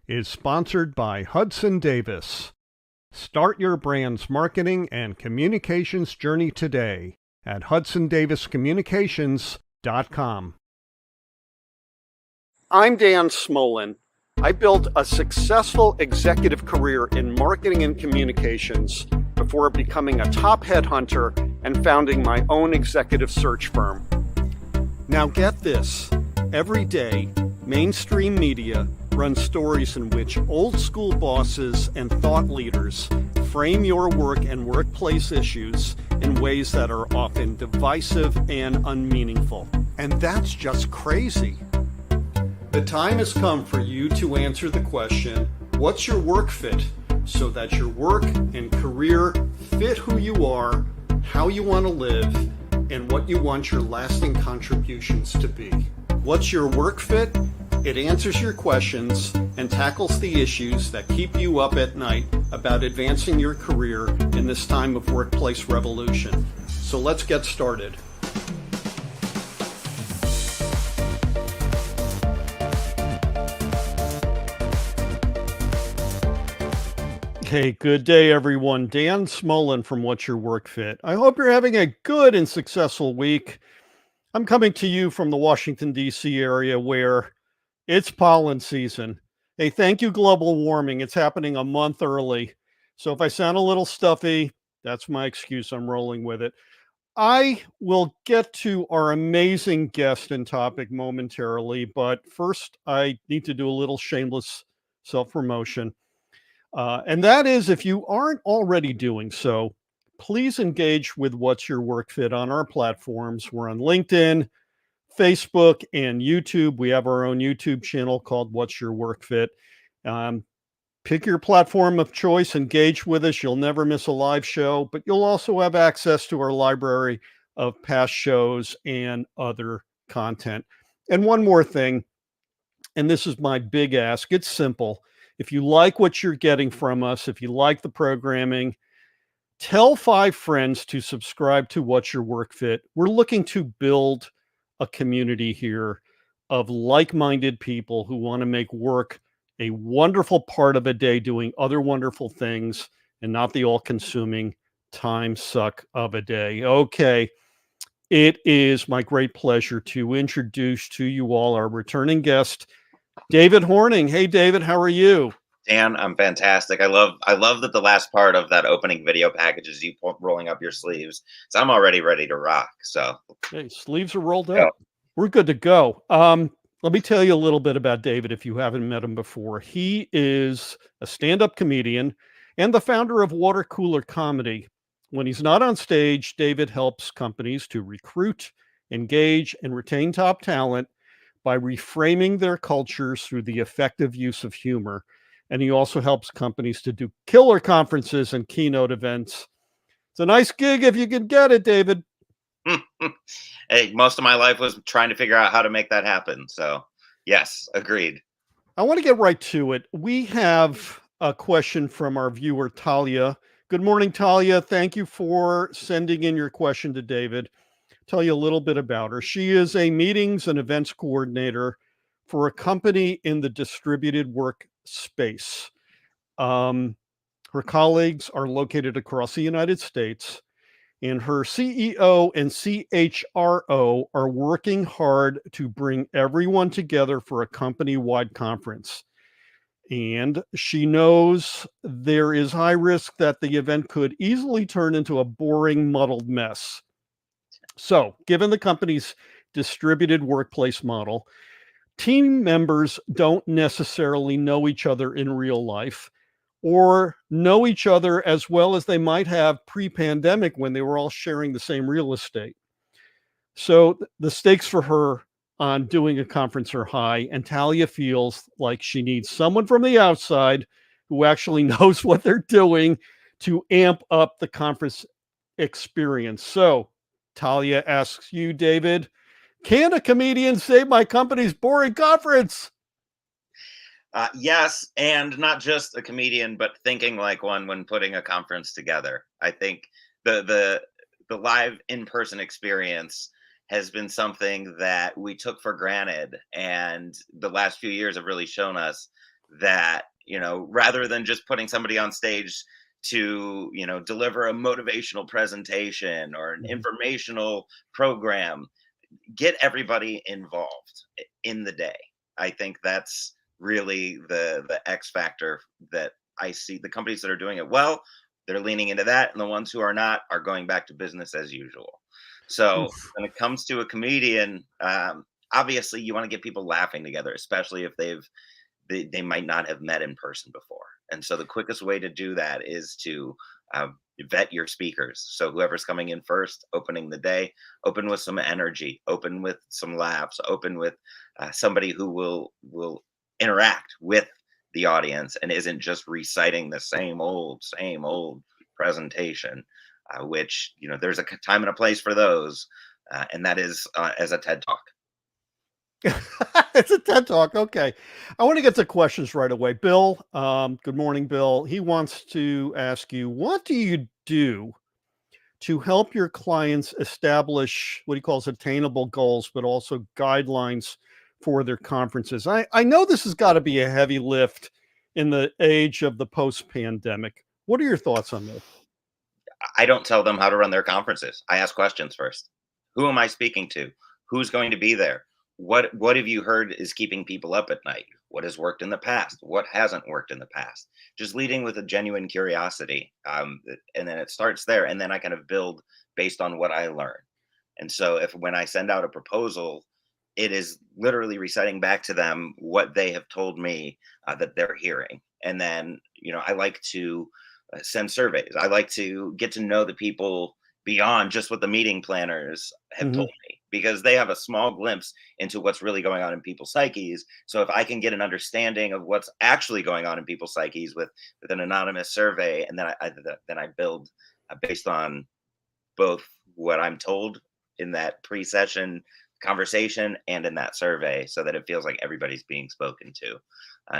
is sponsored by Hudson Davis. Start your brand's marketing and communications journey today at hudsondaviscommunications.com. I'm Dan Smolin. I built a successful executive career in marketing and communications before becoming a top headhunter and founding my own executive search firm. Now get this, every day, mainstream media runs stories in which old school bosses and thought leaders frame your work and workplace issues in ways that are often divisive and unmeaningful. And that's just crazy. The time has come for you to answer the question, what's your work fit? So that your work and career fit who you are, how you want to live, and what you want your lasting contributions to be. What's your work fit? It answers your questions and tackles the issues that keep you up at night about advancing your career in this time of workplace revolution. So let's get started. Hey, good day, everyone. Dan Smolin from What's Your Work Fit. I hope you're having a good and successful week. I'm coming to you from the Washington, D.C. area where it's pollen season. Hey, thank you, global warming. It's happening a month early. So if I sound a little stuffy, that's my excuse. I'm rolling with it. I will get to our amazing guest and topic momentarily, but first I need to do a little shameless self-promotion. And that is, if you aren't already doing so, please engage with What's Your Work Fit on our platforms. We're on LinkedIn, Facebook, and YouTube. We have our own YouTube channel called What's Your Work Fit. Pick your platform of choice, engage with us. You'll never miss a live show, but you'll also have access to our library of past shows and other content. And one more thing, and this is my big ask, it's simple. If you like what you're getting from us, if you like the programming, tell 5 friends to subscribe to What's Your Work Fit. We're looking to build a community here of like-minded people who want to make work a wonderful part of a day doing other wonderful things and not the all-consuming time suck of a day. Okay, it is my great pleasure to introduce to you all our returning guest, David Horning. Hey, David, how are you? Dan, I'm fantastic. I love that the last part of that opening video package is you rolling up your sleeves. So I'm already ready to rock. So hey, sleeves are rolled up. We're good to go. Let me tell you a little bit about David if you haven't met him before. He is a stand-up comedian and the founder of Water Cooler Comedy. When he's not on stage, David helps companies to recruit, engage, and retain top talent by reframing their cultures through the effective use of humor. And he also helps companies to do killer conferences and keynote events. It's a nice gig if you can get it, David. Hey, most of my life was trying to figure out how to make that happen. So yes, agreed. I want to get right to it. We have a question from our viewer, Talia. Good morning, Talia. Thank you for sending in your question to David. Tell you a little bit about her. She is a meetings and events coordinator for a company in the distributed work space. Her colleagues are located across the United States, and her CEO and CHRO are working hard to bring everyone together for a company-wide conference. And she knows there is high risk that the event could easily turn into a boring, muddled mess. So, given the company's distributed workplace model, team members don't necessarily know each other in real life or know each other as well as they might have pre-pandemic when they were all sharing the same real estate. So the stakes for her on doing a conference are high, and Talia feels like she needs someone from the outside who actually knows what they're doing to amp up the conference experience. So Talia asks you, David, can a comedian save my company's boring conference? Yes, and not just a comedian, but thinking like one when putting a conference together. I think the live in-person experience has been something that we took for granted, and the last few years have really shown us that, rather than just putting somebody on stage to, deliver a motivational presentation or an Mhm. informational program, get everybody involved in the day. I think that's really the X factor that I see. The companies that are doing it well, they're leaning into that, and the ones who are not are going back to business as usual. So Oof. when it comes to a comedian, obviously you want to get people laughing together, especially if they might not have met in person before. And so the quickest way to do that is to vet your speakers. So whoever's coming in first, opening the day, open with some energy, open with some laughs, open with somebody who will interact with the audience and isn't just reciting the same old presentation. Which there's a time and a place for those, and that is as a TED talk. It's a TED Talk. Okay. I want to get to questions right away. Bill, good morning, Bill. He wants to ask you, what do you do to help your clients establish what he calls attainable goals, but also guidelines for their conferences? I know this has got to be a heavy lift in the age of the post pandemic. What are your thoughts on this? I don't tell them how to run their conferences. I ask questions first. Who am I speaking to? Who's going to be there? What have you heard is keeping people up at night? What has worked in the past? What hasn't worked in the past? Just leading with a genuine curiosity, and then it starts there, and then I kind of build based on what I learn. And so, if when I send out a proposal, it is literally reciting back to them what they have told me that they're hearing, and then I like to send surveys. I like to get to know the people beyond just what the meeting planners have Mhm. told me, because they have a small glimpse into what's really going on in people's psyches. So if I can get an understanding of what's actually going on in people's psyches with an anonymous survey, and then I build based on both what I'm told in that pre-session conversation and in that survey, so that it feels like everybody's being spoken to.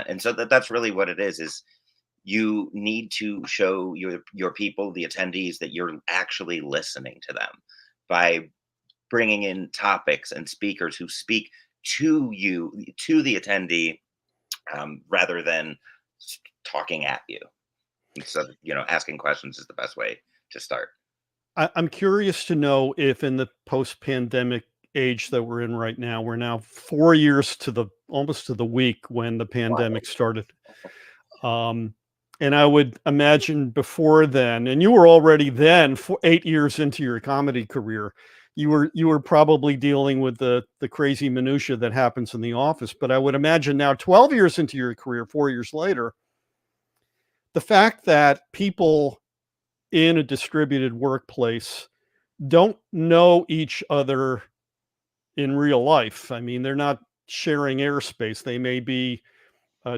And so that's really what it is you need to show your people, the attendees, that you're actually listening to them by bringing in topics and speakers who speak to the attendee, rather than talking at you. And so asking questions is the best way to start. I'm curious to know if in the post pandemic age that we're in right now, we're now 4 years to the almost to the week when the Wow. pandemic started. Um, and I would imagine before then, and you were already then 8 years into your comedy career, you were probably dealing with the crazy minutia that happens in the office. But I would imagine now, 12 years into your career, 4 years later, the fact that people in a distributed workplace don't know each other in real life. I mean, they're not sharing airspace. They may be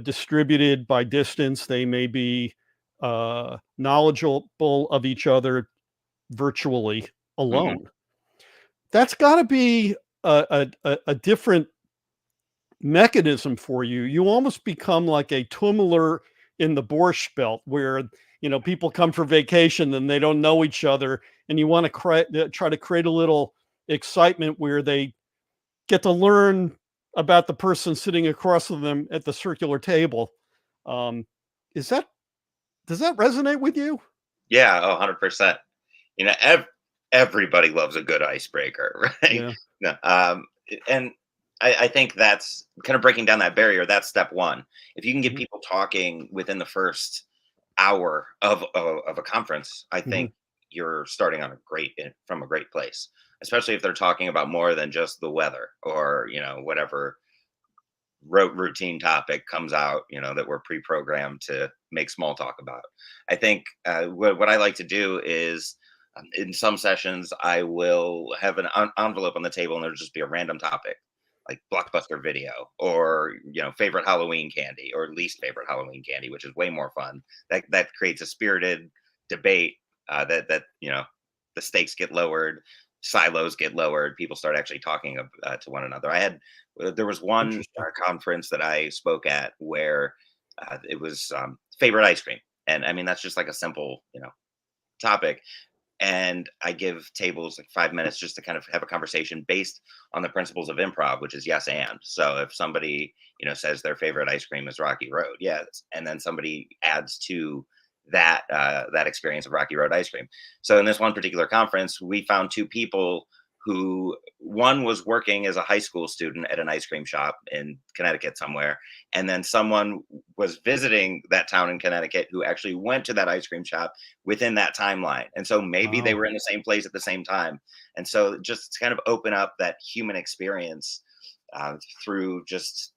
distributed by distance. They may be knowledgeable of each other virtually Hmm. alone. That's got to be a different mechanism for you. You almost become like a tumbler in the Borscht Belt, where people come for vacation and they don't know each other, and you want to try to create a little excitement where they get to learn about the person sitting across from them at the circular table. Um, is that Does that resonate with you? Yeah, 100%. You know, everybody loves a good icebreaker, right? Yeah. No, and I think that's kind of breaking down that barrier. That's step one. If you can get Mhm, people talking within the first hour of a conference, I mhm, think you're starting on from a great place. Especially if they're talking about more than just the weather, or whatever routine topic comes out, that we're pre-programmed to make small talk about. I think what I like to do is, in some sessions, I will have an envelope on the table, and there'll just be a random topic, like blockbuster video, or favorite Halloween candy, or least favorite Halloween candy, which is way more fun. That creates a spirited debate, that the stakes get lowered, silos get lowered, people start actually talking to one another. There was one interesting. conference that I spoke at where it was favorite ice cream, and I mean that's just like a simple topic, and I give tables like 5 minutes just to kind of have a conversation based on the principles of improv, which is yes and. So if somebody says their favorite ice cream is Rocky Road, yes, and then somebody adds to that experience of Rocky Road ice cream. So in this one particular conference, we found two people who, one was working as a high school student at an ice cream shop in Connecticut somewhere, and then someone was visiting that town in Connecticut who actually went to that ice cream shop within that timeline. And so maybe they Wow. were in the same place at the same time. And so just to kind of open up that human experience through just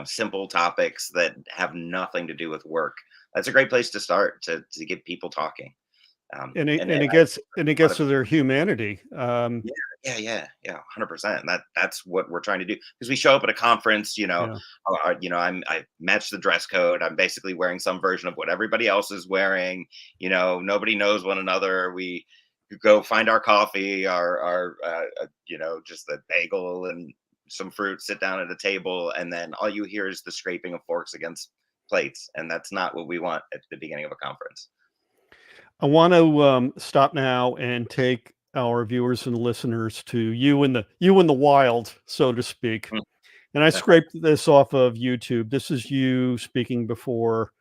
simple topics that have nothing to do with work. That's a great place to start to get people talking. And it And and it I gets and it a lot gets of to their humanity. yeah, yeah, 100%. That's what we're trying to do because we show up at a conference, Yeah. I match the dress code. I'm basically wearing some version of what everybody else is wearing. Nobody knows one another. We go find our coffee, our just a bagel and some fruit, sit down at a table, and then all you hear is the scraping of forks against plates, and that's not what we want at the beginning of a conference. I want to stop now and take our viewers and listeners to you in the wild, so to speak. Mm, And I definitely. scraped this off of YouTube. This is you speaking before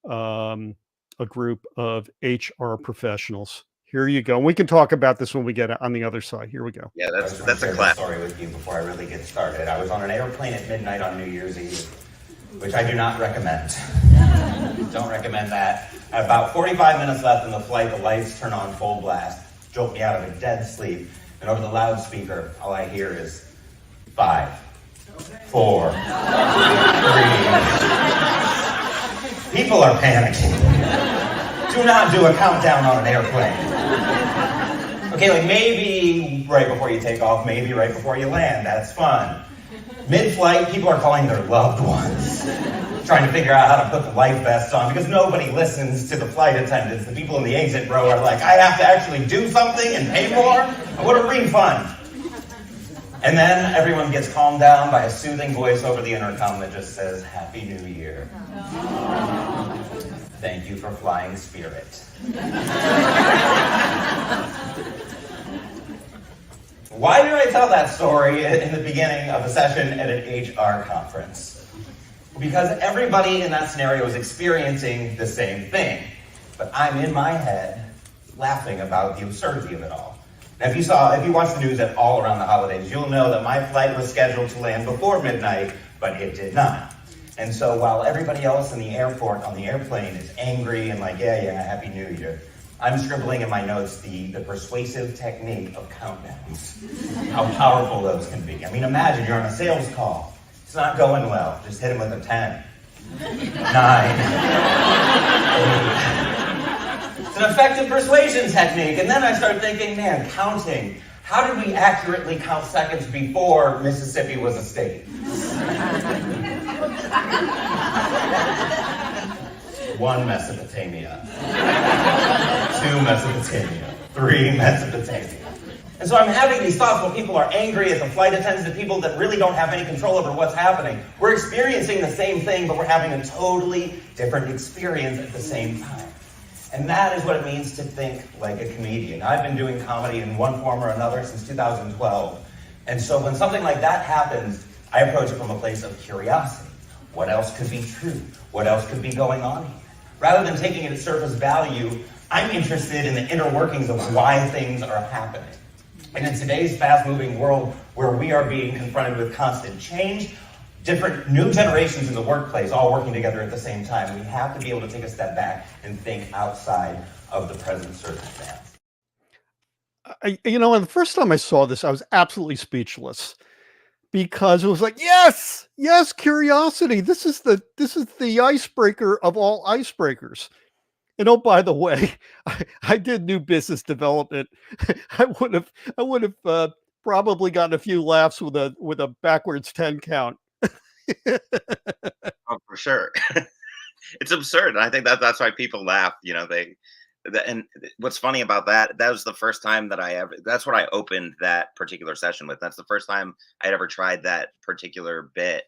um, a group of HR professionals. Here you go. And we can talk about this when we get on the other side. Here we go. Yeah, I that's just want to that's a share this class. story with you before I really get started. I was on an airplane at midnight on New Year's Eve, which I do not recommend. Don't recommend that. At about 45 minutes left in the flight, the lights turn on full blast, jolt me out of a dead sleep, and over the loudspeaker, all I hear is 5, 4, 3. People are panicking. Do not do a countdown on an airplane. Okay, like maybe right before you take off, maybe right before you land. That's fun. Mid-flight, people are calling their loved ones, trying to figure out how to put the life vests on because nobody listens to the flight attendants. The people in the exit row are like, I have to actually do something and pay more? I want a refund. And then everyone gets calmed down by a soothing voice over the intercom that just says, Happy New Year. Thank you for flying Spirit. Why did I tell that story in the beginning of a session at an HR conference? Because everybody in that scenario is experiencing the same thing. But I'm in my head laughing about the absurdity of it all. Now, if you watch the news at all around the holidays, you'll know that my flight was scheduled to land before midnight, but it did not. And so while everybody else in the airport on the airplane is angry and like, yeah, Happy New Year, I'm scribbling in my notes the persuasive technique of countdowns. How powerful those can be. I mean, imagine you're on a sales call. It's not going well. Just hit him with a 10, 9, 8. It's an effective persuasion technique. And then I start thinking, man, counting. How did we accurately count seconds before Mississippi was a state? 1 Mesopotamia. 2 Mesopotamia. 3 Mesopotamia. And so I'm having these thoughts when people are angry at the flight attendants, the people that really don't have any control over what's happening. We're experiencing the same thing, but we're having a totally different experience at the same time. And that is what it means to think like a comedian. I've been doing comedy in one form or another since 2012. And so when something like that happens, I approach it from a place of curiosity. What else could be true? What else could be going on here? Rather than taking it at surface value, I'm interested in the inner workings of why things are happening. And in today's fast-moving world where we are being confronted with constant change, different new generations in the workplace all working together at the same time, we have to be able to take a step back and think outside of the present circumstance. And the first time I saw this, I was absolutely speechless because it was like, yes, yes, curiosity. This is the icebreaker of all icebreakers. And oh, by the way, I did new business development. I would have probably gotten a few laughs with a backwards 10 count. Oh, for sure. It's absurd. And I think that's why people laugh. And what's funny about that was the first time that's what I opened that particular session with. That's the first time I'd ever tried that particular bit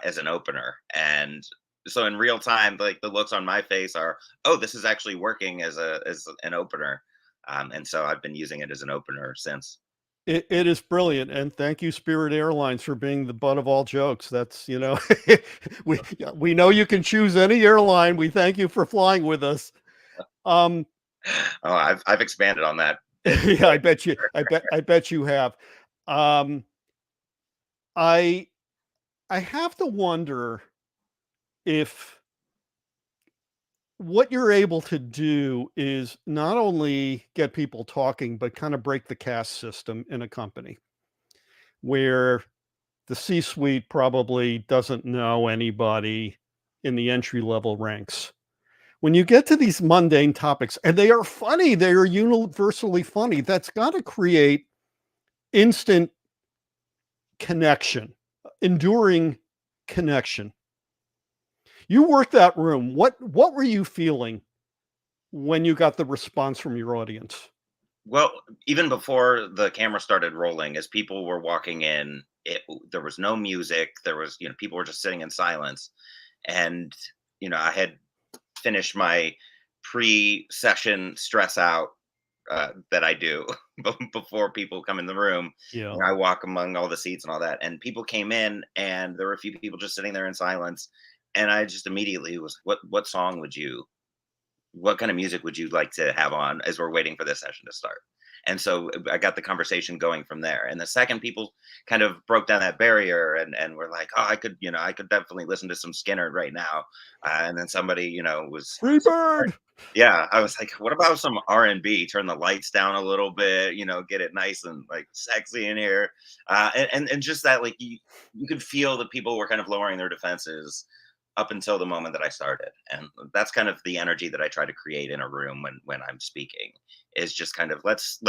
as an opener. And so in real time, like the looks on my face are, oh, this is actually working as an opener. And so I've been using it as an opener since. It is brilliant, and thank you, Spirit Airlines, for being the butt of all jokes. That's, we know you can choose any airline. We thank you for flying with us. Oh, I've expanded on that. Yeah, I bet you have. I have to wonder if what you're able to do is not only get people talking, but kind of break the caste system in a company where the C-suite probably doesn't know anybody in the entry level ranks. When you get to these mundane topics, and they are funny, they are universally funny, that's got to create instant connection, enduring connection. You worked that room. What were you feeling when you got the response from your audience? Well, even before the camera started rolling, as people were walking in, there was no music. There was, people were just sitting in silence. And, I had finished my pre-session stress out that I do before people come in the room. Yeah. I walk among all the seats and all that. And people came in, and there were a few people just sitting there in silence. And I just immediately was, what song what kind of music would you like to have on as we're waiting for this session to start? And so I got the conversation going from there. And the second people kind of broke down that barrier and were like, oh, I could definitely listen to some Skinner right now. And then somebody, was Freebird. yeah, I was like, what about some R&B? Turn the lights down a little bit, get it nice and like sexy in here. And just that, like, you could feel that people were kind of lowering their defenses up until the moment that I started. And that's kind of the energy that I try to create in a room when I'm speaking, is just kind of let's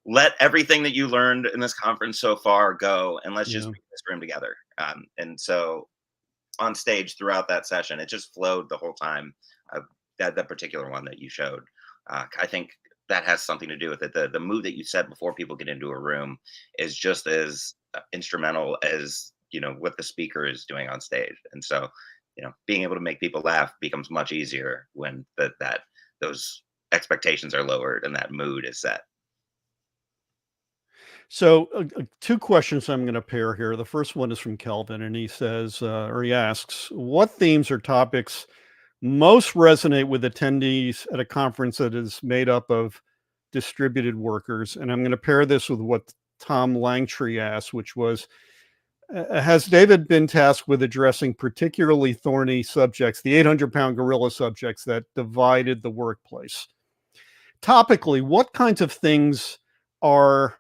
let everything that you learned in this conference so far go, and let's just be in this room together. And so on stage throughout that session, it just flowed the whole time. That particular one that you showed, I think that has something to do with it. The mood that you set before people get into a room is just as instrumental as what the speaker is doing on stage. And so being able to make people laugh becomes much easier when those expectations are lowered and that mood is set. So two questions I'm going to pair here. The first one is from Kelvin, and he says, or he asks, what themes or topics most resonate with attendees at a conference that is made up of distributed workers? And I'm going to pair this with what Tom Langtree asked, which was, has David been tasked with addressing particularly thorny subjects, the 800-pound gorilla subjects that divided the workplace? Topically, what kinds of things are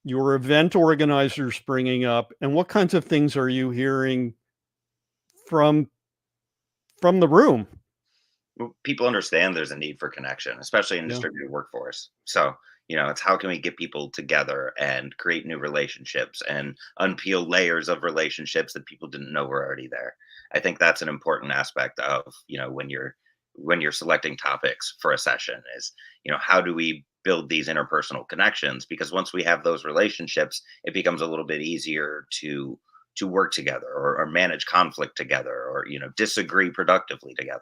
your event organizers bringing up, and what kinds of things are you hearing from the room? People understand there's a need for connection, especially in distributed workforce. So, it's how can we get people together and create new relationships and unpeel layers of relationships that people didn't know were already there. I think that's an important aspect of, when you're selecting topics for a session is, how do we build these interpersonal connections? Because once we have those relationships, it becomes a little bit easier to work together or manage conflict together or, disagree productively together.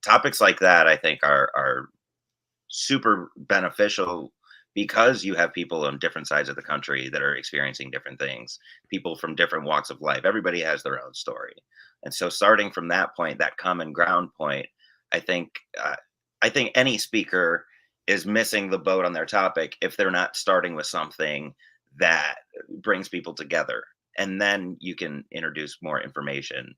Topics like that, I think, are super beneficial because you have people on different sides of the country that are experiencing different things, people from different walks of life. Everybody has their own story. And so starting from that point, that common ground point, I think any speaker is missing the boat on their topic if they're not starting with something that brings people together. And then you can introduce more information.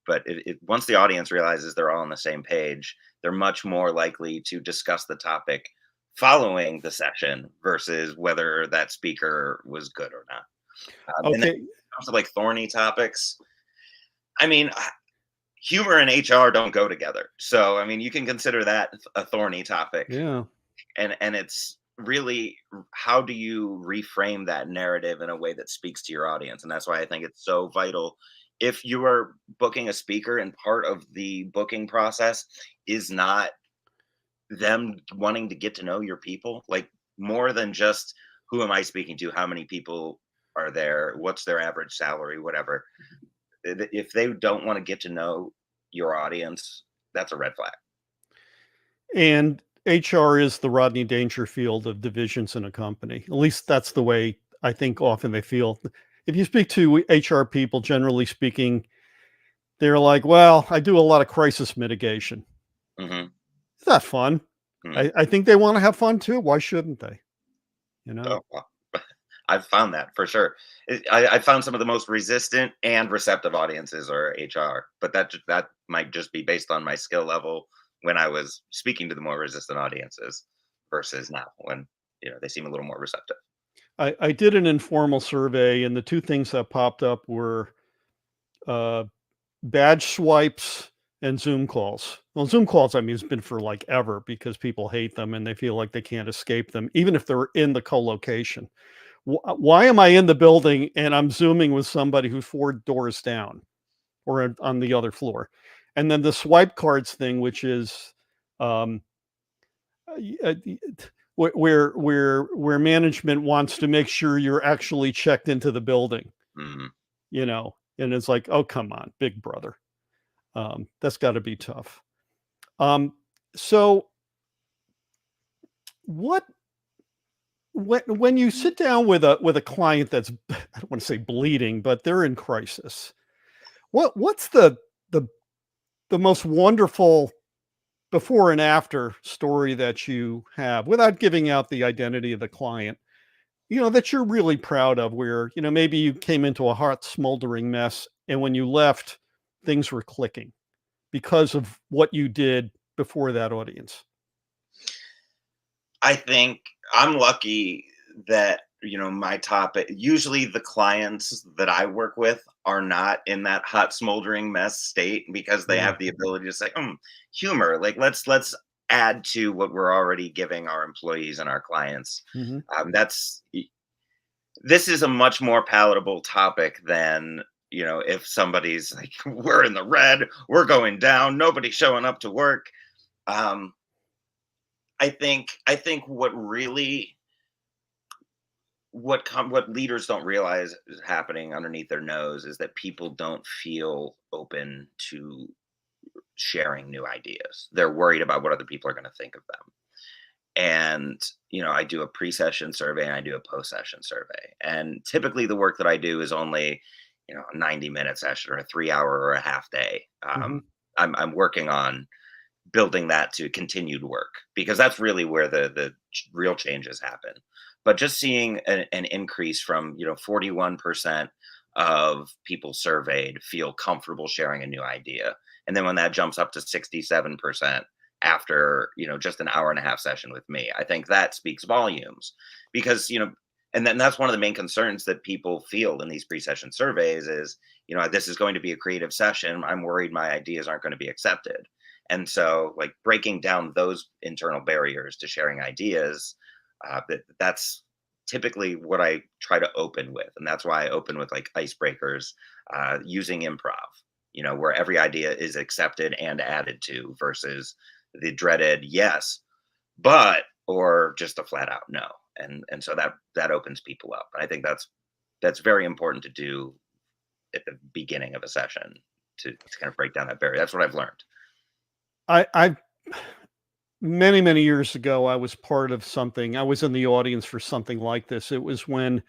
But once the audience realizes they're all on the same page, they're much more likely to discuss the topic following the session versus whether that speaker was good or not. And then when it comes to like thorny topics, I mean, humor and HR don't go together. So, I mean, you can consider that a thorny topic. Yeah. And it's really, how do you reframe that narrative in a way that speaks to your audience? And that's why I think it's so vital. If you are booking a speaker and part of the booking process is not them wanting to get to know your people, like more than just who am I speaking to, how many people are there, what's their average salary, whatever. If they don't want to get to know your audience, that's a red flag. And HR is the Rodney Dangerfield of divisions in a company. At least that's the way I think often they feel. If you speak to HR people, generally speaking, they're like, well, I do a lot of crisis mitigation. Mm-hmm. It's not fun. Mm. I think they want to have fun too. Why shouldn't they? Oh, well, I've found that for sure. I found some of the most resistant and receptive audiences are HR, but that might just be based on my skill level when I was speaking to the more resistant audiences versus now when they seem a little more receptive. I did an informal survey, and the two things that popped up were uh, badge swipes and Zoom calls. Well, Zoom calls, I mean, it's been for like ever because people hate them and they feel like they can't escape them, even if they're in the co-location. Why am I in the building and I'm Zooming with somebody who's 4 doors down or on the other floor? And then the swipe cards thing, which is um, where management wants to make sure you're actually checked into the building, Mm-hmm. And it's like, oh, come on, big brother. That's got to be tough. So what when you sit down with a client that's, I don't want to say bleeding, but they're in crisis, what's the most wonderful before and after story that you have, without giving out the identity of the client, that you're really proud of, where maybe you came into a hot smoldering mess and when you left things were clicking because of what you did before that audience? I think I'm lucky that my topic, usually the clients that I work with are not in that hot smoldering mess state because they Yeah. have the ability to say, humor, like let's add to what we're already giving our employees and our clients. Hmm. This is a much more palatable topic than if somebody's like, we're in the red, we're going down, nobody's showing up to work. um I think what leaders don't realize is happening underneath their nose is that people don't feel open to sharing new ideas. They're worried about what other people are going to think of them. And I do a pre-session survey and I do a post-session survey. And typically the work that I do is only a 90-minute session or a 3-hour or a half day. Hmm. I'm working on building that to continued work because that's really where the real changes happen. But just seeing an increase from 41% of people surveyed feel comfortable sharing a new idea, and then when that jumps up to 67% after just an hour and a half session with me, I think that speaks volumes. Because and then that's one of the main concerns that people feel in these pre-session surveys is, this is going to be a creative session, I'm worried my ideas aren't going to be accepted. And so, like, breaking down those internal barriers to sharing ideas, that's typically what I try to open with. And that's why I open with like icebreakers, using improv, where every idea is accepted and added to versus the dreaded yes, but, or just a flat out no. And so that opens people up. And I think that's very important to do at the beginning of a session to kind of break down that barrier. That's what I've learned. I many years ago, I was part of something. I was in the audience for something like this. It was when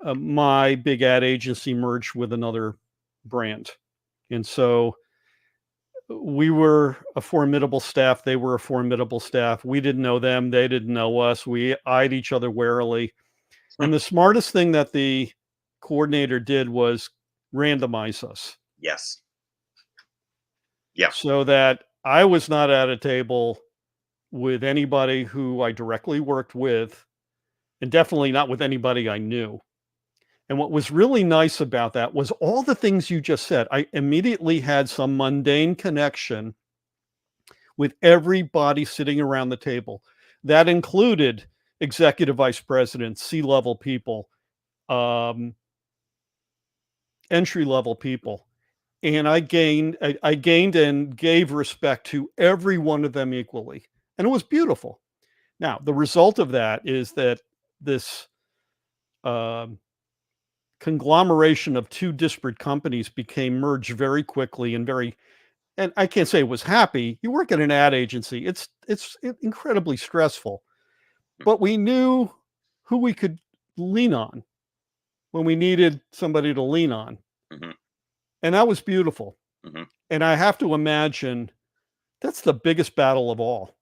my big ad agency merged with another brand, and so we were a formidable staff. They were a formidable staff. We didn't know them. They didn't know us. We eyed each other warily. And the smartest thing that the coordinator did was randomize us. Yes. Yeah. So that I was not at a table with anybody who I directly worked with, and definitely not with anybody I knew. And what was really nice about that was all the things you just said. I immediately had some mundane connection with everybody sitting around the table. That included executive vice presidents, C-level people, um, entry-level people. And I gained and gave respect to every one of them equally. And it was beautiful. Now, the result of that is that this um, conglomeration of two disparate companies became merged very quickly and and I can't say it was happy. You work at an ad agency. It's incredibly stressful, but we knew who we could lean on when we needed somebody to lean on. Mhm. And that was beautiful. Mhm. And I have to imagine that's the biggest battle of all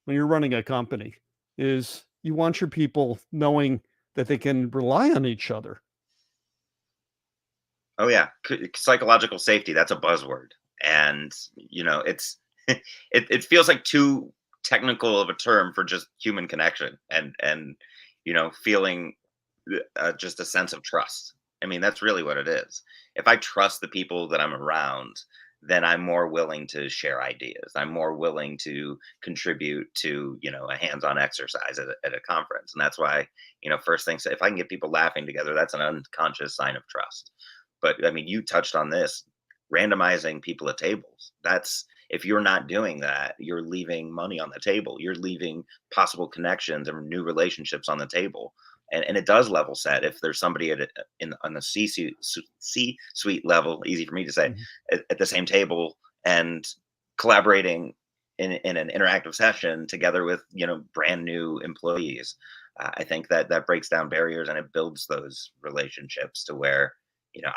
when you're running a company is you want your people knowing that they can rely on each other. Oh yeah, psychological safety, that's a buzzword. And it's it feels like too technical of a term for just human connection and feeling just a sense of trust. I mean, that's really what it is. If I trust the people that I'm around, then I'm more willing to share ideas. I'm more willing to contribute to, a hands-on exercise at a conference. And that's why, first things, if I can get people laughing together, that's an unconscious sign of trust. But I mean, you touched on this, randomizing people at tables. That's, if you're not doing that, you're leaving money on the table. You're leaving possible connections and new relationships on the table. And it does level set if there's somebody on the C-suite level, easy for me to say, Mhm. at the same table and collaborating in an interactive session together with brand new employees. I think that breaks down barriers and it builds those relationships to where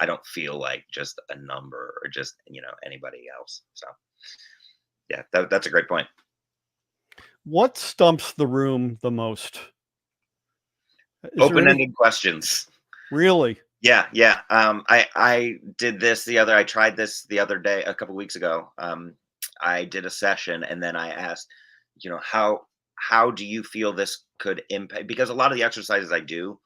I don't feel like just a number or just anybody else. So yeah, that's a great point. What stumps the room the most? Is there any Open-ended questions. really? Yeah. I did this I tried this the other day, a couple weeks ago. I did a session and then I asked, how do you feel this could impact? Because a lot of the exercises I do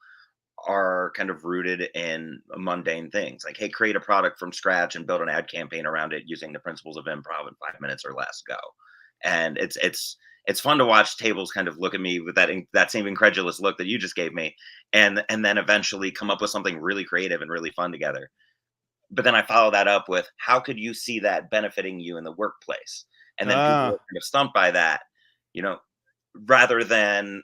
are kind of rooted in mundane things like, hey, create a product from scratch and build an ad campaign around it using the principles of improv in 5 minutes or less, go. And it's fun to watch tables kind of look at me with that same incredulous look that you just gave me, and then eventually come up with something really creative and really fun together. But then I follow that up with, how could you see that benefiting you in the workplace? And then people are Ah, kind of stumped by that, you know, rather than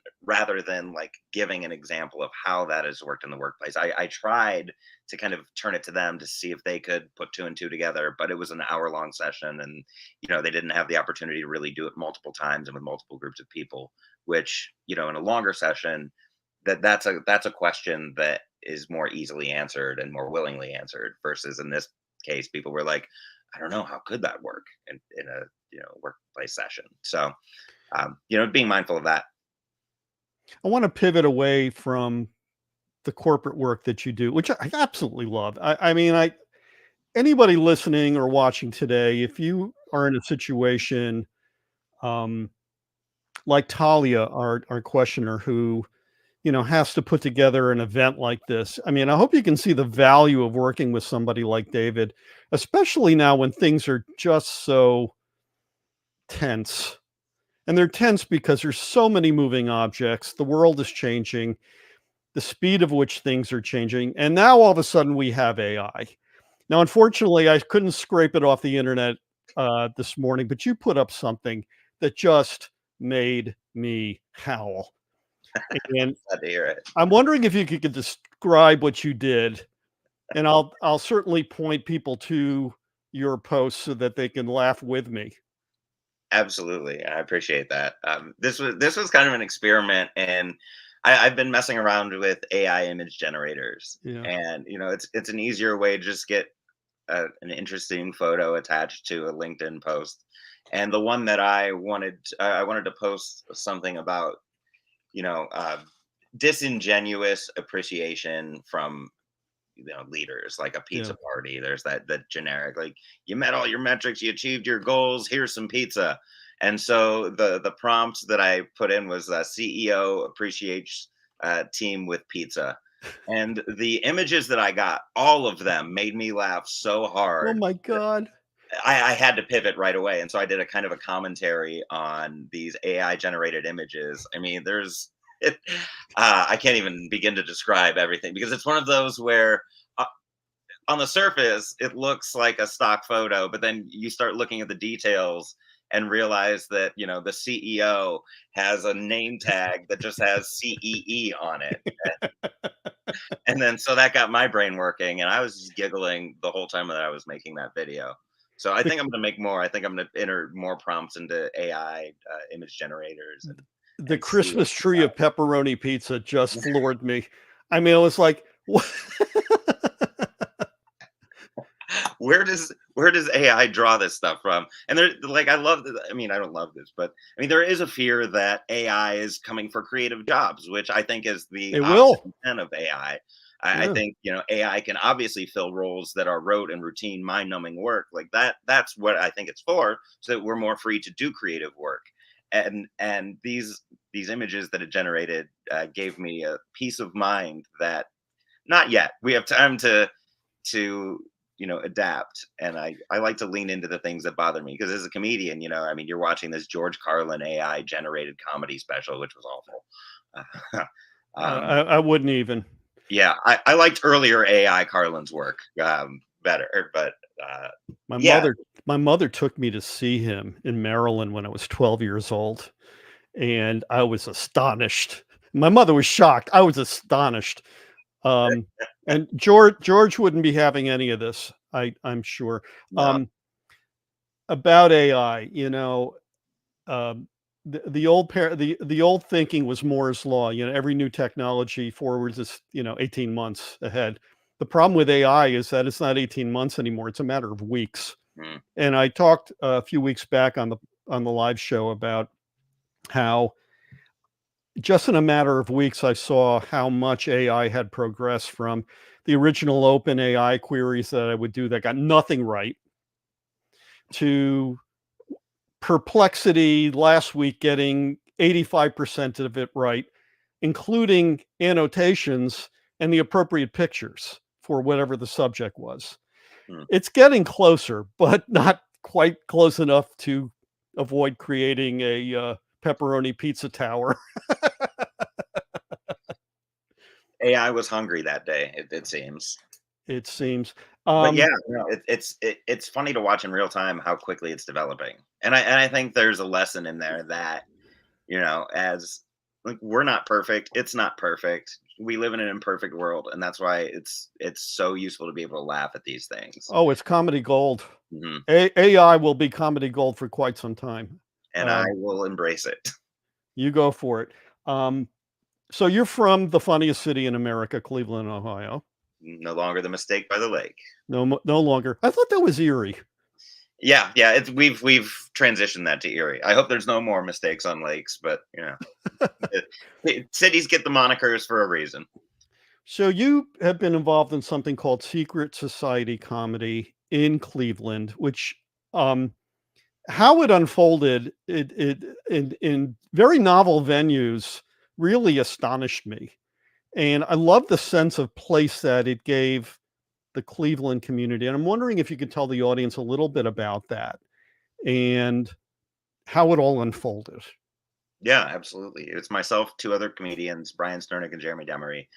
like giving an example of how that has worked in the workplace. I tried to kind of turn it to them to see if they could put two and two together, but it was an hour-long session, and they didn't have the opportunity to really do it multiple times and with multiple groups of people. Which in a longer session, that's a question that is more easily answered and more willingly answered, versus in this case, people were like, I don't know, how could that work in a workplace session. So being mindful of that. I want to pivot away from the corporate work that you do, which I absolutely love. I mean, anybody listening or watching today, if you are in a situation um, like Talia, our questioner, who has to put together an event like this. I mean, I hope you can see the value of working with somebody like David, especially now when things are just so tense. And they're tense because there's so many moving objects. The world is changing, the speed of which things are changing. And now all of a sudden we have AI. Now, unfortunately, I couldn't scrape it off the internet this morning, but you put up something that just made me howl. And Glad to hear it. I'm wondering if you could describe what you did, and I'll certainly point people to your posts so that they can laugh with me. Absolutely, I appreciate that. This was kind of an experiment, and I've been messing around with AI image generators, Yeah. and it's an easier way to just get an interesting photo attached to a LinkedIn post. And the one that I wanted to post something about you know uh, disingenuous appreciation from leaders, like a Yeah. pizza party. There's that generic, like, you met all your metrics, you achieved your goals, here's some pizza. And so the prompt that I put in was, CEO appreciates team with pizza. And the images that I got, all of them made me laugh so Oh hard. my God. I had to pivot right away, and so I did a kind of a commentary on these AI generated images. I mean, there's I can't even begin to describe everything, because it's one of those where, uh, on the surface it looks like a stock photo, but then you start looking at the details and realize that the CEO has a name tag that just has CEE on it. And then so that got my brain working, and I was just giggling the whole time that I was making that video. So I think I'm going to make more. I think I'm going to enter more prompts into AI image generators The and see what Christmas tree of pepperoni pizza just floored me. I mean, it was like, what? where does AI draw this stuff from? And there, like, I love. I mean, I don't love this, but I mean, there is a fear that AI is coming for creative jobs, which I think is the It opposite will. intent of AI. I Yeah. think AI can obviously fill roles that are rote and routine, mind-numbing work like that. That's what I think it's for, so that we're more free to do creative work. And these images that it generated gave me a peace of mind that not yet. We have time to adapt, and I like to lean into the things that bother me, because as a comedian, I mean, you're watching this George Carlin AI generated comedy special, which was awful. I wouldn't even. Yeah, I liked earlier AI Carlin's work better, but My yeah. mother took me to see him in Maryland when I was 12 years old, and I was astonished. My mother was shocked. I was astonished. And George wouldn't be having any of this, I'm sure. No. About AI, um, the old thinking was Moore's law. Every new technology forwards is 18 months ahead. The problem with AI is that it's not 18 months anymore. It's a matter of weeks. Mm. And I talked a few weeks back on the live show about how just in a matter of weeks, I saw how much AI had progressed from the original open AI queries that I would do that got nothing right, to Perplexity last week getting 85% of it right, including annotations and the appropriate pictures for whatever the subject was. Mm. It's getting closer, but not quite close enough to avoid creating a pepperoni pizza tower. AI was hungry that day, it seems. It seems. But yeah, no, it's funny to watch in real time how quickly it's developing, and I think there's a lesson in there that as like, we're not perfect, it's not perfect. We live in an imperfect world, and that's why it's so useful to be able to laugh at these things. Oh, it's comedy gold. Hmm. AI will be comedy gold for quite some time. And I will embrace it. You go for it. So you're from the funniest city in America, Cleveland, Ohio. No longer the mistake by the lake. No longer. I thought that was Erie. Yeah, we've transitioned that to Erie. I hope there's no more mistakes on lakes, but cities get the monikers for a reason. So you have been involved in something called Secret Society Comedy in Cleveland, which how it unfolded in very novel venues really astonished me. And I love the sense of place that it gave the Cleveland community. And I'm wondering if you could tell the audience a little bit about that and how it all unfolded. Yeah, absolutely. It's myself, two other comedians, Brian Sternick and Jeremy Demery.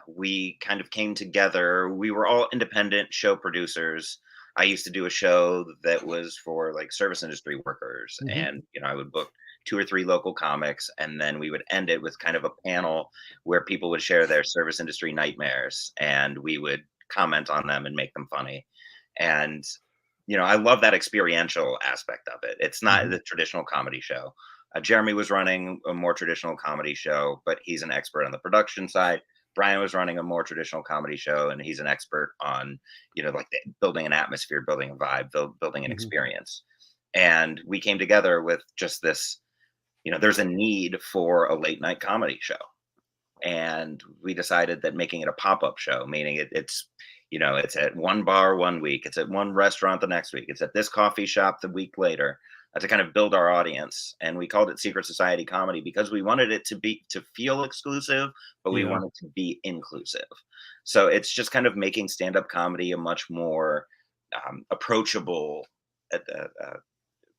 We kind of came together. We were all independent show producers. I used to do a show that was for like service industry workers, Mm-hmm. and I would book 2 or 3 local comics, and then we would end it with kind of a panel where people would share their service industry nightmares, and we would comment on them and make them funny. And I love that experiential aspect of it. It's not Mm-hmm. the traditional comedy show. Jeremy was running a more traditional comedy show, but he's an expert on the production side. Brian was running a more traditional comedy show, and he's an expert on, like building an atmosphere, building a vibe, building an Mm-hmm. experience. And we came together with just this, there's a need for a late night comedy show. And we decided that making it a pop-up show, meaning it's at one bar one week, it's at one restaurant the next week, it's at this coffee shop the week later, to kind of build our audience. And we called it Secret Society Comedy because we wanted it to feel exclusive, but we wanted to be inclusive. So it's just kind of making stand-up comedy a much more approachable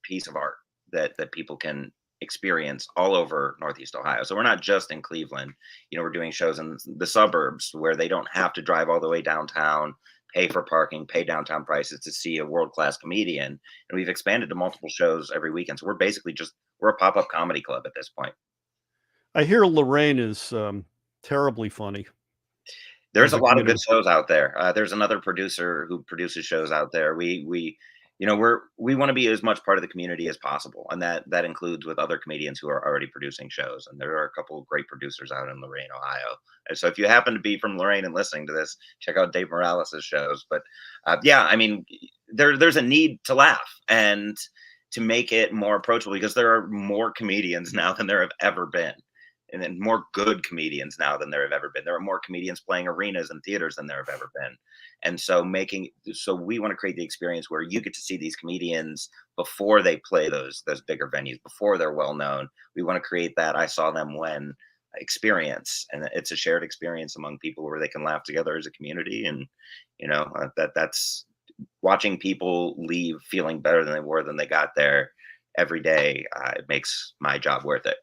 piece of art that people can experience all over Northeast Ohio. So we're not just in Cleveland. We're doing shows in the suburbs where they don't have to drive all the way downtown, pay for parking, pay downtown prices to see a world-class comedian. And we've expanded to multiple shows every weekend. So we're a pop-up comedy club at this point. I hear Lorraine is terribly funny. There's a lot of good shows out there. There's another producer who produces shows out there. We we want to be as much part of the community as possible, and that includes with other comedians who are already producing shows. And there are a couple of great producers out in Lorain, Ohio. And so if you happen to be from Lorain and listening to this, check out Dave Morales' shows. But yeah, I mean, there's a need to laugh and to make it more approachable, because there are more comedians now than there have ever been. And then more good comedians now than there have ever been. There are more comedians playing arenas and theaters than there have ever been. And so we want to create the experience where you get to see these comedians before they play those bigger venues, before they're well known. We want to create that I saw them when experience, and it's a shared experience among people where they can laugh together as a community. And that's watching people leave feeling better than they were than they got there every day. It makes my job worth it.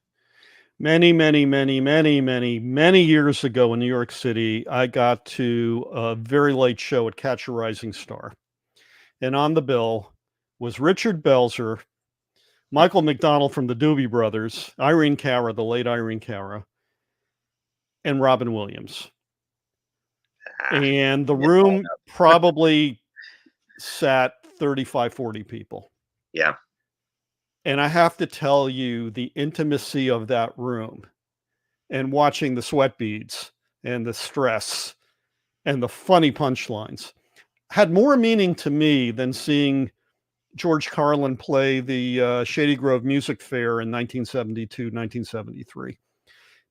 Many, many, many, many, many, many years ago in New York City, I got to a very late show at Catch a Rising Star. And on the bill was Richard Belzer, Michael McDonald from the Doobie Brothers, Irene Cara, the late Irene Cara, and Robin Williams. And the room probably sat 35, 40 people. Yeah. And I have to tell you, the intimacy of that room and watching the sweat beads and the stress and the funny punchlines had more meaning to me than seeing George Carlin play the Shady Grove Music Fair in 1972, 1973,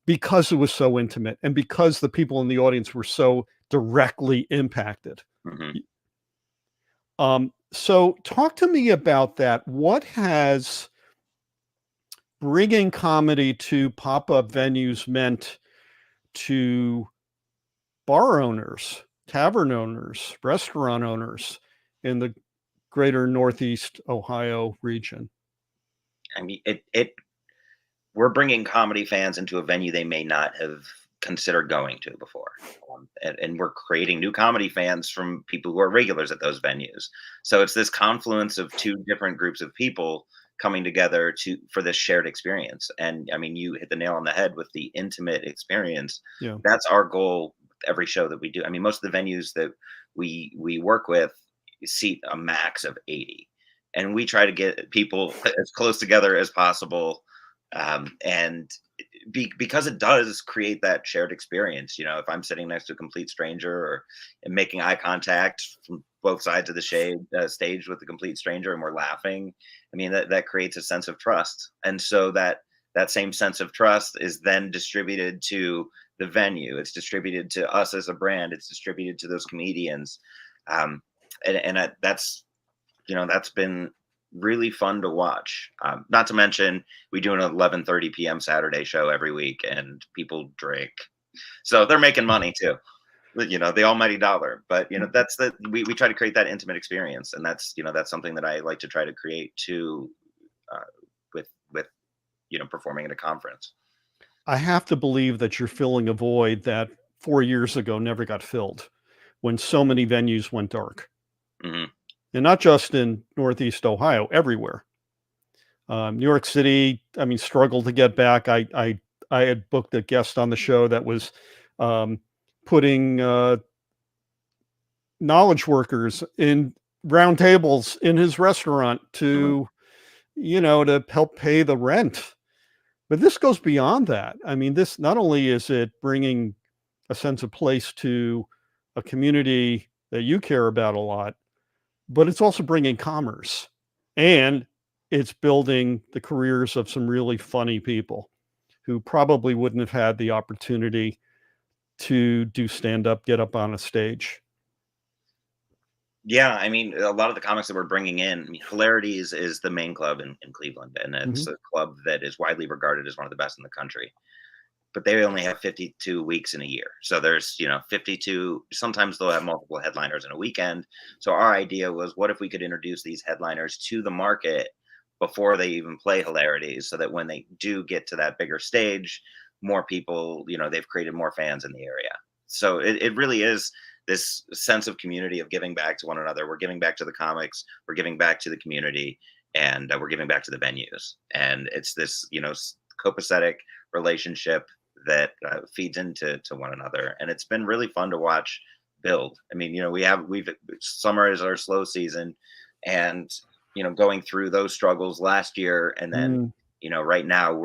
because it was so intimate and because the people in the audience were so directly impacted. Mm-hmm. So talk to me about that. What has bringing comedy to pop-up venues meant to bar owners, tavern owners, restaurant owners in the greater Northeast Ohio region? I mean, we're bringing comedy fans into a venue they may not have considered going to before. And we're creating new comedy fans from people who are regulars at those venues. So it's this confluence of two different groups of people coming together for this shared experience. And I mean, you hit the nail on the head with the intimate experience. Yeah. That's our goal with every show that we do. I mean, most of the venues that we work with seat a max of 80. And we try to get people as close together as possible. And because it does create that shared experience. If I'm sitting next to a complete stranger or making eye contact from both sides of the stage with a complete stranger and we're laughing, I mean, that creates a sense of trust. And so that same sense of trust is then distributed to the venue. It's distributed to us as a brand. It's distributed to those comedians. That's been really fun to watch. Not to mention, we do an 11:30 p.m. Saturday show every week, and people drink, so they're making money too. The almighty dollar. But that's we try to create that intimate experience, and that's something that I like to try to create too, with performing at a conference. I have to believe that you're filling a void that 4 years ago never got filled, when so many venues went dark. Mm-hmm. And not just in Northeast Ohio, everywhere. New York City, I mean, struggled to get back. I had booked a guest on the show that was putting knowledge workers in round tables in his restaurant to help pay the rent. But this goes beyond that. I mean, this not only is it bringing a sense of place to a community that you care about a lot, but it's also bringing commerce, and it's building the careers of some really funny people who probably wouldn't have had the opportunity to do stand-up, get up on a stage. Yeah, I mean, a lot of the comics that we're bringing in, I mean, Hilarities is the main club in Cleveland, and it's a club that is widely regarded as one of the best in the country. But they only have 52 weeks in a year. So there's, 52, sometimes they'll have multiple headliners in a weekend. So our idea was, what if we could introduce these headliners to the market before they even play Hilarities, so that when they do get to that bigger stage, more people, they've created more fans in the area. So it really is this sense of community, of giving back to one another. We're giving back to the comics, we're giving back to the community, and we're giving back to the venues. And it's this, copacetic relationship that feeds into one another, and it's been really fun to watch build. I mean, summer is our slow season, and going through those struggles last year, and then right now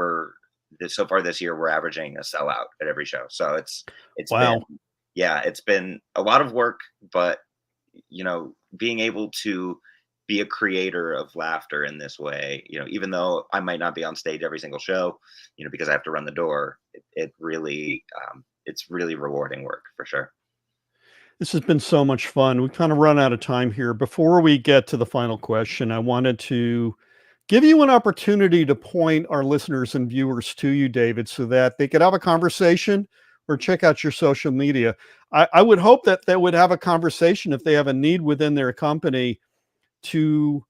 so far this year we're averaging a sellout at every show. So it's been, Wow. yeah, it's been a lot of work, but being able to be a creator of laughter in this way, even though I might not be on stage every single show, because I have to run the door, it really, it's really rewarding work for sure. This has been so much fun. We kind of run out of time here. Before we get to the final question, I wanted to give you an opportunity to point our listeners and viewers to you, David, so that they could have a conversation or check out your social media. I would hope that they would have a conversation if they have a need within their company to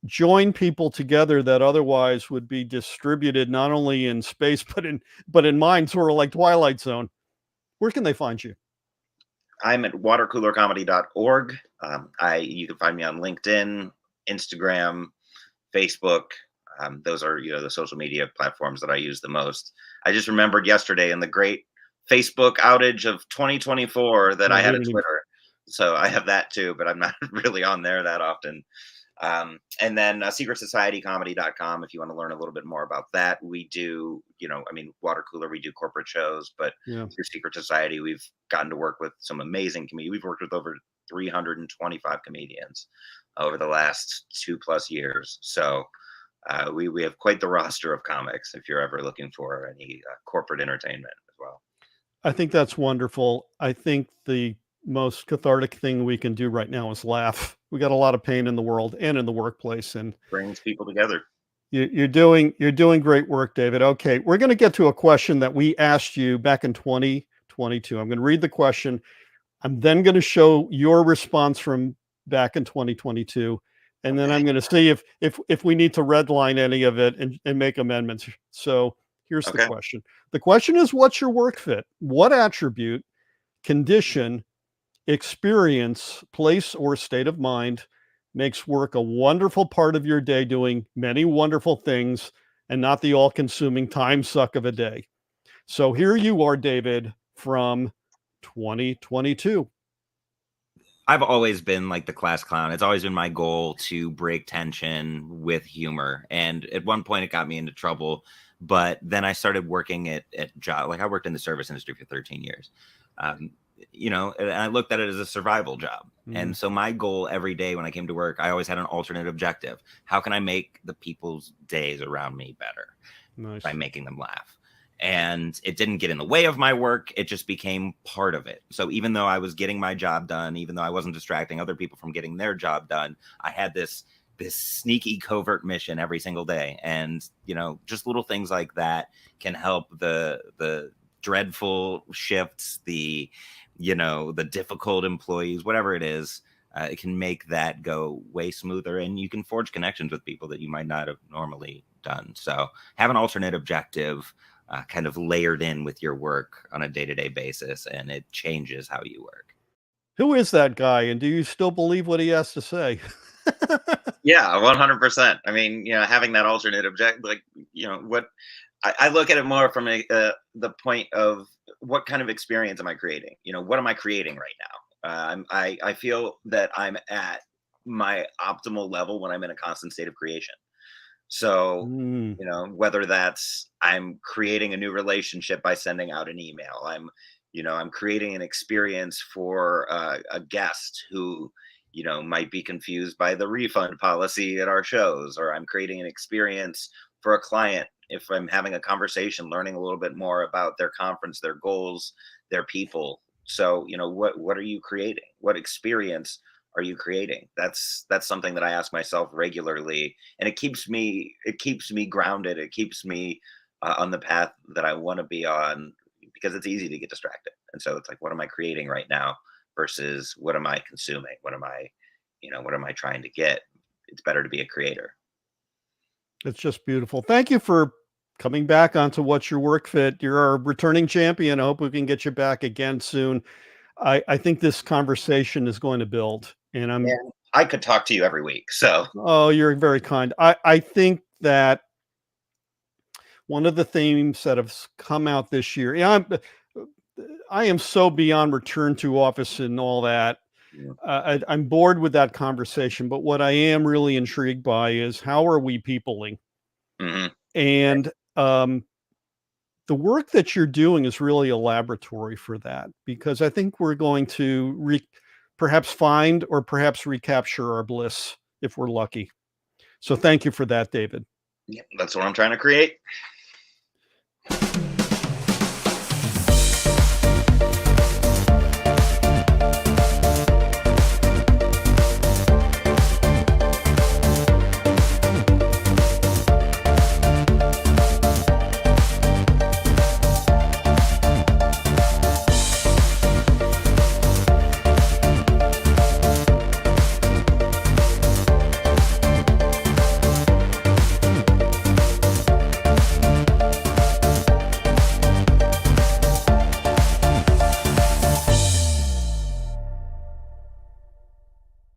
join people together that otherwise would be distributed not only in space but in mind, sort of like Twilight Zone. Where can they find you? I'm at watercoolercomedy.org. You can find me on LinkedIn, Instagram, Facebook. Those are the social media platforms that I use the most. I just remembered yesterday in the great Facebook outage of 2024 that I had a Twitter. So I have that too, but I'm not really on there that often. And then secretsocietycomedy.com if you want to learn a little bit more about that. We do, Water Cooler, we do corporate shows, but through Secret Society, we've gotten to work with some amazing comedians. We've worked with over 325 comedians over the last 2+ years. So we have quite the roster of comics if you're ever looking for any corporate entertainment as well. I think that's wonderful. I think the most cathartic thing we can do right now is laugh. We got a lot of pain in the world and in the workplace, and brings people together. You're doing great work, David. Okay, we're going to get to a question that we asked you back in 2022. I'm going to read the question. I'm then going to show your response from back in 2022, and then I'm going to see if we need to redline any of it and make amendments. So here's the question. The question is, what's your work fit? What attribute, condition, experience, place, or state of mind makes work a wonderful part of your day, doing many wonderful things and not the all-consuming time suck of a day? So here you are, David, from 2022. I've always been like the class clown. It's always been my goal to break tension with humor. And at one point it got me into trouble, but then I started working at job. Like I worked in the service industry for 13 years. And I looked at it as a survival job. And so my goal every day when I came to work, I always had an alternate objective. How can I make the people's days around me better by making them laugh? And it didn't get in the way of my work. It just became part of it. So even though I was getting my job done, even though I wasn't distracting other people from getting their job done, I had this sneaky covert mission every single day. And, just little things like that can help the dreadful shifts, the difficult employees, whatever it is, it can make that go way smoother, and you can forge connections with people that you might not have normally done. So have an alternate objective kind of layered in with your work on a day-to-day basis, and it changes how you work. Who is that guy, and do you still believe what he has to say? Yeah, 100%. I mean, having that alternate objective, like, what I look at it more from the point of what kind of experience am I creating? What am I creating right now? I feel that I'm at my optimal level when I'm in a constant state of creation. So, whether that's I'm creating a new relationship by sending out an email, I'm creating an experience for a guest who, might be confused by the refund policy at our shows, or I'm creating an experience for a client if I'm having a conversation, learning a little bit more about their conference, their goals, their people. So, what are you creating? What experience are you creating? That's something that I ask myself regularly, and it keeps me grounded. It keeps me on the path that I want to be on, because it's easy to get distracted. And so it's like, what am I creating right now versus what am I consuming? What am I trying to get? It's better to be a creator. It's just beautiful. Thank you for coming back onto What's Your Work Fit. You're our returning champion. I hope we can get you back again soon. I think this conversation is going to build, and I could talk to you every week. So, oh, you're very kind. I think that one of the themes that have come out this year, I am so beyond return to office and all that. I'm bored with that conversation, but what I am really intrigued by is how are we peopling? Mhm. And the work that you're doing is really a laboratory for that, because I think we're going to perhaps find or perhaps recapture our bliss if we're lucky. So thank you for that, David. Yeah, that's what I'm trying to create.